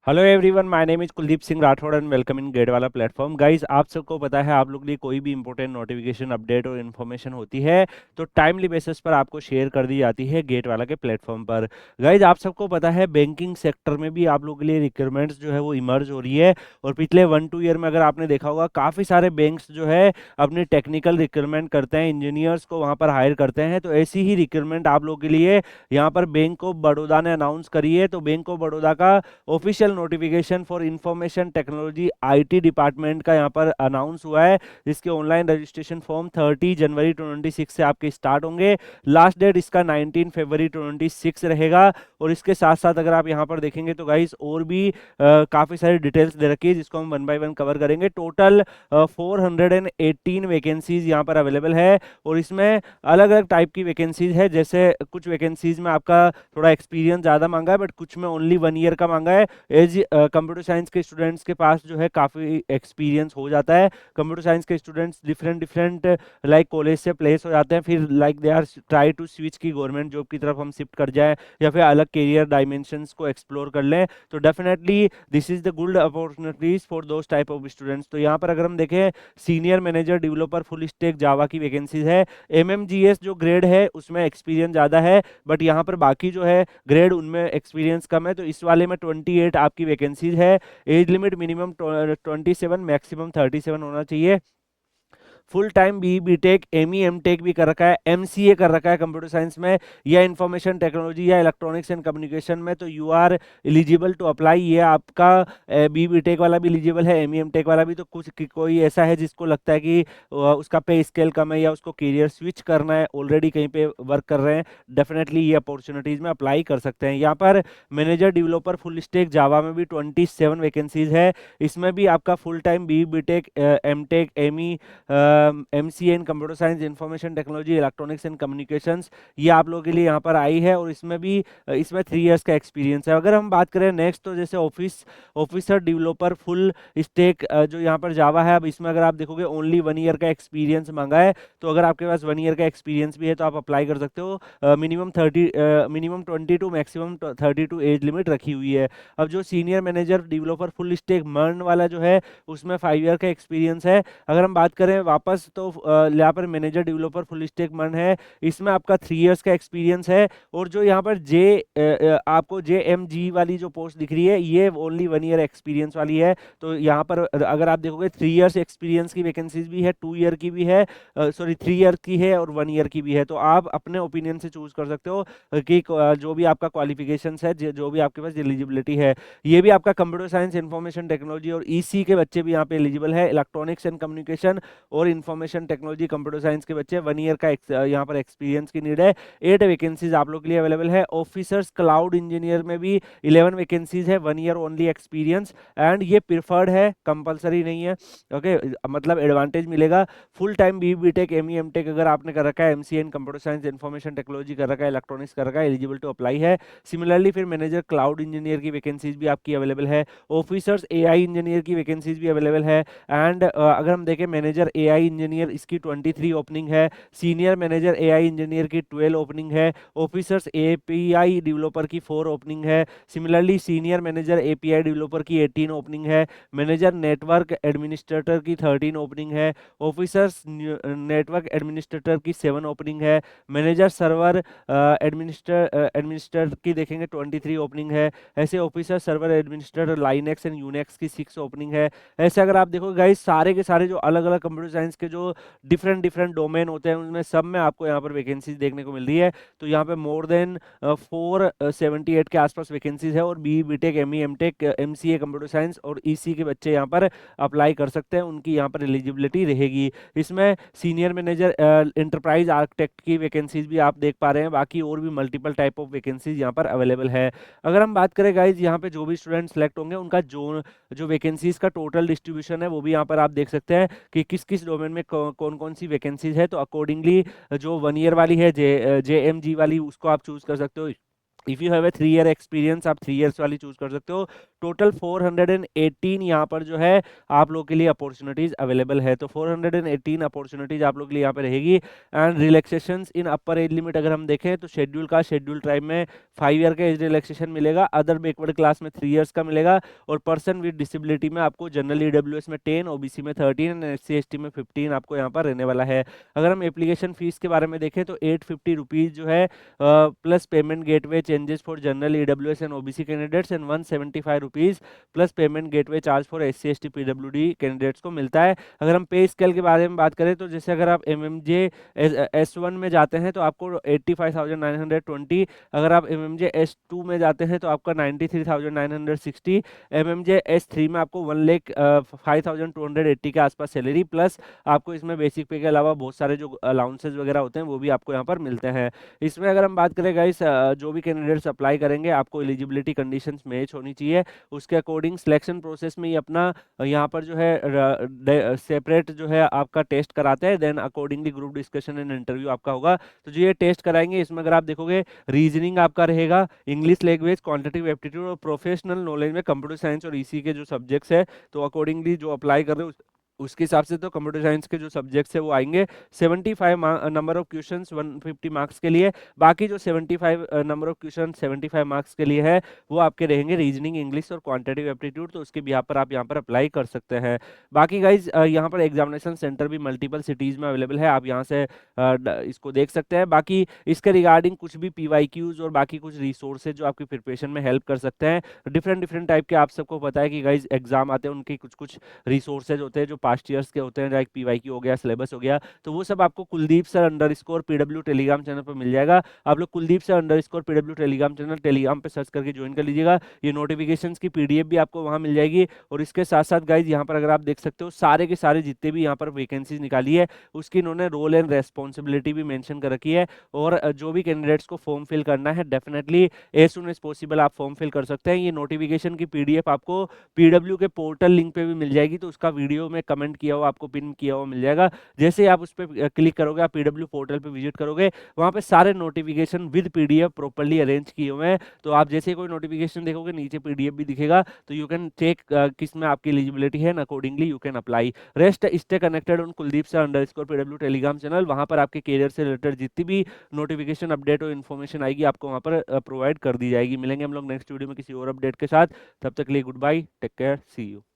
Hello everyone, my name is Kuldeep Singh Rathore and welcome in GATE वाला platform. Guys, आप सबको पता है, आप लोग के लिए कोई भी इंपॉर्टेंट नोटिफिकेशन, अपडेट और इन्फॉर्मेशन होती है तो टाइमली बेसिस पर आपको शेयर कर दी जाती है गेट वाला के प्लेटफॉर्म पर। गाइस, आप सबको पता है बैंकिंग सेक्टर में भी आप लोगों के लिए रिक्वायरमेंट्स जो है वो इमर्ज हो रही है। और पिछले 1-2 ईयर में अगर आपने देखा होगा, काफ़ी सारे बैंक्स जो है अपनी टेक्निकल रिक्वायरमेंट करते हैं, इंजीनियर्स को वहाँ पर हायर करते हैं। तो ऐसी ही रिक्वायरमेंट आप लोगों के लिए यहाँ पर बैंक ऑफ बड़ौदा ने अनाउंस करी है। तो बैंक ऑफ बड़ौदा का official notification for information technology IT department का यहाँ पर अनाउंस हुआ है, जिसके ऑनलाइन रजिस्ट्रेशन फॉर्म 30 जनवरी 26 से आपके स्टार्ट होंगे। लास्ट डेट इसका 19 फरवरी 26 रहेगा। और इसके साथ साथ अगर आप यहाँ पर देखेंगे तो गाइस और भी काफ़ी सारी डिटेल्स दे रखी है, जिसको हम 1 बाय 1 कवर करेंगे। टोटल 418 वैकेंसीज यहाँ पर अवेलेबल है। और इसमें अलग अलग टाइप की वैकेंसीज है, जैसे कुछ वैकेंसीज में आपका थोड़ा एक्सपीरियंस ज़्यादा मांगा है, बट कुछ में ओनली 1 ईयर का मांगा है। एज कंप्यूटर साइंस के स्टूडेंट्स के पास जो है काफ़ी एक्सपीरियंस हो जाता है। कंप्यूटर साइंस के students different different like college से प्लेस हो जाते हैं, फिर like they are try to switch की गवर्नमेंट जॉब की तरफ हम शिफ्ट कर जाएं, या फिर अलग करियर डायमेंशंस को एक्सप्लोर कर लें। तो definitely this is the good opportunities for those type of students. तो यहाँ पर अगर हम देखें, senior manager developer full stack जावा की वैकेंसीज है। एमएमजीएस जो ग्रेड है उसमें एक्सपीरियंस ज़्यादा है, बट यहाँ पर बाकी जो है ग्रेड उनमें एक्सपीरियंस कम है। तो इस वाले में 28 आपकी वैकेंसीज है। एज लिमिट मिनिमम 27, मैक्सिमम 37 होना चाहिए। Full time B BTech M Tech भी कर रखा है, एमसीए कर रखा है कंप्यूटर साइंस में, या इंफॉर्मेशन टेक्नोलॉजी या इलेक्ट्रॉनिक्स एंड कम्युनिकेशन में, तो you are eligible to apply. ये आपका बी बीटेक वाला भी एलिजिबल है, एम टेक वाला भी। तो कुछ कोई ऐसा है जिसको लगता है कि उसका पे स्केल कम है या उसको करियर स्विच करना है, ऑलरेडी कहीं पे वर्क कर रहे हैं, डेफिनेटली ये अपॉर्चुनिटीज में अप्लाई कर सकते हैं। यहाँ पर manager developer full stack Java में भी 27 वैकेंसीज है। इसमें भी आपका full time B BTech M Tech MCA in computer science, information technology, electronics and communications, ये आप लोगों के लिए यहाँ पर आई है। और इसमें भी इसमें 3 इयर्स का एक्सपीरियंस है। अगर हम बात करें नेक्स्ट, तो जैसे ऑफिसर डेवलपर फुल स्टैक जो यहाँ पर जावा है, अब इसमें अगर आप देखोगे ओनली 1 ईयर का एक्सपीरियंस मांगा है। तो अगर आपके पास 1 ईयर का एक्सपीरियंस भी है तो आप अप्लाई कर सकते हो। मिनिमम 22, मैक्सिमम 32 एज लिमिट रखी हुई है। अब जो senior manager developer full stack मर्न वाला जो है, उसमें 5 ईयर का एक्सपीरियंस है। अगर हम बात करें वापस, तो यहाँ पर मैनेजर डेवलपर फुल स्टैक मन है, इसमें आपका 3 इयर्स का एक्सपीरियंस है। और जो यहाँ पर आपको JMG वाली जो पोस्ट दिख रही है, ये ओनली 1 ईयर एक्सपीरियंस वाली है। तो यहाँ पर अगर आप देखोगे 3 इयर्स एक्सपीरियंस की वैकेंसीज भी है, 2 ईयर की भी है, सॉरी 3 ईयर की है और 1 ईयर की भी है। तो आप अपने ओपिनियन से चूज कर सकते हो कि जो भी आपका क्वालिफिकेशन है, जो भी आपके पास एलिजिबिलिटी है। ये भी आपका कंप्यूटर साइंस, इंफॉर्मेशन टेक्नोलॉजी और ईसी के बच्चे भी यहाँ पे एलिजिबल है। इलेक्ट्रॉनिक्स एंड कम्युनिकेशन और इंफॉर्मेशन टेक्नोलॉजी कंप्यूटर साइंस के बच्चे 1 ईयर का यहाँ पर एक्सपीरियंस की नीड है। 8 वैकेंसीज आप लोग के लिए अवेलेबल है। ऑफिसर्स क्लाउड इंजीनियर में भी 11 वैकेंसीज है, 1 ईयर ओनली एक्सपीरियंस, एंड ये प्रिफर्ड है, कंपलसरी नहीं है। ओके, मतलब एडवांटेज मिलेगा। Full time B BTech M Tech अगर आपने कर रखा है, MCA in computer science, information technology कर रखा है, इलेक्ट्रॉनिक्स कर रखा है, एलिजिबल टू अप्लाई है। सिमिलरली फिर मैनेजर क्लाउड इंजीनियर की वैकेंसीज भी आपकी अवेलेबल है। ऑफिसर्स एआई इंजीनियर की वैकेंसीज भी अवेलेबल है। एंड अगर हम देखें, मैनेजर एआई इंजीनियर, इसकी 23 ओपनिंग है। सीनियर मैनेजर एआई इंजीनियर की 12 ओपनिंग है। ऑफिसर्स एपीआई डेवलपर की 4 ओपनिंग है। Similarly senior manager API developer की 18 ओपनिंग है। मैनेजर नेटवर्क एडमिनिस्ट्रेटर की 13 ओपनिंग है। ऑफिसर्स नेटवर्क एडमिनिस्ट्रेटर की 7 ओपनिंग है। मैनेजर सर्वर एडमिनिस्ट्रेटर की देखेंगे 23 ओपनिंग है। ऐसे officer server administrator Linux and Unix की 6 ओपनिंग है। ऐसे अगर आप देखो गाइस, सारे के सारे जो अलग अलग कंप्यूटर साइंस के जो डिफरेंट डिफरेंट डोमेन होते हैं, उनमें सब में आपको यहाँ पर वैकेंसीज देखने को मिल रही है। तो यहाँ पे मोर देन 478 के आसपास वैकेंसीज है। और B BTech M Tech MCA computer science और ईसी के बच्चे यहाँ पर अप्लाई कर सकते हैं, उनकी यहाँ पर एलिजिबिलिटी रहेगी। इसमें सीनियर मैनेजर एंटरप्राइज आर्किटेक्ट की वैकेंसीज भी आप देख पा रहे हैं। बाकी और भी मल्टीपल टाइप ऑफ वैकेंसीज यहाँ पर अवेलेबल है। अगर हम बात करें गाइज, यहाँ पे जो भी स्टूडेंट सेलेक्ट होंगे, उनका जो वैकेंसीज का टोटल डिस्ट्रीब्यूशन है, वो भी यहाँ पर आप देख सकते हैं कि किस किस डोमेन में कौन कौन सी वैकेंसीज है। तो अकॉर्डिंगली जो 1 ईयर वाली है, JMG वाली, उसको आप चूज कर सकते हो। If you have a 3 year experience, आप 3 इयर्स वाली चूज कर सकते हो। टोटल 418 यहाँ पर जो है आप लोग के लिए अपॉर्चुनिटीज अवेलेबल है। तो 418 अपॉर्चुनिटीज आप लोग के लिए यहाँ पे रहेगी। And relaxations in upper age limit अगर हम देखें तो शेड्यूल ट्राइब में 5 ईयर का एज रिलैक्सेशन मिलेगा, अदर बैकवर्ड क्लास में 3 ईयर्स का मिलेगा, और पर्सन विद डिसेबिलिटी में आपको जनरल ईडब्ल्यूएस में 10, ओबीसी में 13 एंड SC/ST में 15 आपको यहाँ पर रहने वाला है। अगर हम एप्लीकेशन फीस के बारे में देखें तो 850 रुपीज जो है plus payment gateway changes for general EWS and OBC candidates, and 175 rupees plus payment gateway charge for SC/ST PWD candidates को मिलता है। अगर हम पे स्केल के बारे में बात करें तो जैसे अगर आप MMJ S1 में जाते हैं तो आपको 85,920, अगर आप MMJ S2 में जाते हैं तो आपका 93,960, MMJ S3 में आपको 1,05,280 के आसपास सैलरी, प्लस आपको इसमें बेसिक पे के अलावा बहुत सारे जो अलाउंसेस वगैरह होते हैं वो भी आपको यहाँ पर मिलते हैं। इसमें अगर हम बात करें गाइस, जो भी कैंडिडेट्स अप्लाई करेंगे आपको एलिजिबिलिटी कंडीशंस मैच होनी चाहिए, उसके अकॉर्डिंग सिलेक्शन प्रोसेस में ही अपना यहाँ पर जो है सेपरेट जो है आपका टेस्ट कराते हैं, then accordingly group discussion and interview आपका होगा। तो जो ये टेस्ट कराएंगे इसमें अगर आप देखोगे रीजनिंग आपका रहेगा, इंग्लिश लैंग्वेज, क्वांटिटेटिव एप्टीट्यूड और प्रोफेशनल नॉलेज में कंप्यूटर साइंस और इसी के जो सब्जेक्ट्स है, तो अकॉर्डिंगली जो अप्लाई कर रहे हो उसके हिसाब से तो कंप्यूटर साइंस के जो सब्जेक्ट्स है वो आएंगे। 75 नंबर ऑफ क्वेश्चंस 150 मार्क्स के लिए, बाकी जो 75 नंबर ऑफ क्वेश्चन 75 मार्क्स के लिए है वो आपके रहेंगे रीजनिंग, इंग्लिश और क्वांटिटेटिव एप्टीट्यूड, तो उसके बिहाफ पर आप यहाँ पर अप्लाई कर सकते हैं। बाकी गाइज यहाँ पर एग्जामिनेशन सेंटर भी मल्टीपल सिटीज में अवेलेबल है, आप यहाँ से इसको देख सकते हैं। बाकी इसके रिगार्डिंग कुछ भी PYQs और बाकी कुछ रिसोर्सेज जो आपकी प्रिपरेशन में हेल्प कर सकते हैं, डिफरेंट डिफरेंट टाइप के, आप सबको पता है कि गाइज एग्जाम आते हैं उनके कुछ कुछ रिसोर्सेज होते हैं जो पास्ट ईयर्स के होते हैं, लाइक PYQ हो गया, सिलेबस हो गया, तो वो सब आपको Kuldeep sir _PW Telegram channel पर मिल जाएगा। आप लोग Kuldeep sir _PW Telegram channel Telegram पे सर्च करके ज्वाइन कर लीजिएगा। ये नोटिफिकेशंस की PDF भी आपको वहां मिल जाएगी, और इसके साथ साथ गाइज यहाँ पर अगर आप देख सकते हो सारे के सारे जितने भी यहाँ पर वैकेंसीज निकाली है उसकी इन्होंने रोल एंड रेस्पॉन्सिबिलिटी भी मेंशन कर रखी है, और जो भी कैंडिडेट्स को फॉर्म फिल करना है definitely as soon as possible आप फॉर्म फिल कर सकते हैं। ये नोटिफिकेशन की PDF आपको PW के पोर्टल लिंक पे भी मिल जाएगी, तो उसका वीडियो में कमेंट किया हुआ आपको पिन किया हुआ मिल जाएगा। जैसे ही आप उस पर क्लिक करोगे, आप PW पोर्टल पे विजिट करोगे, वहां पे सारे notification with PDF properly arrange किए हुए हैं, तो आप जैसे कोई नोटिफिकेशन देखोगे नीचे PDF भी दिखेगा, तो यू कैन चेक किस में आपकी एलिजिबिलिटी है, accordingly you can apply. Rest stay connected on Kuldeep sir _PW Telegram channel, वहां पर आपके करियर से रिलेटेड जितनी भी नोटिफिकेशन अपडेट और इन्फॉर्मेशन आएगी आपको वहां पर प्रोवाइड कर दी जाएगी। मिलेंगे हम लोग नेक्स्ट वीडियो में किसी और अपडेट के साथ, तब तक के लिए goodbye, take care, see you.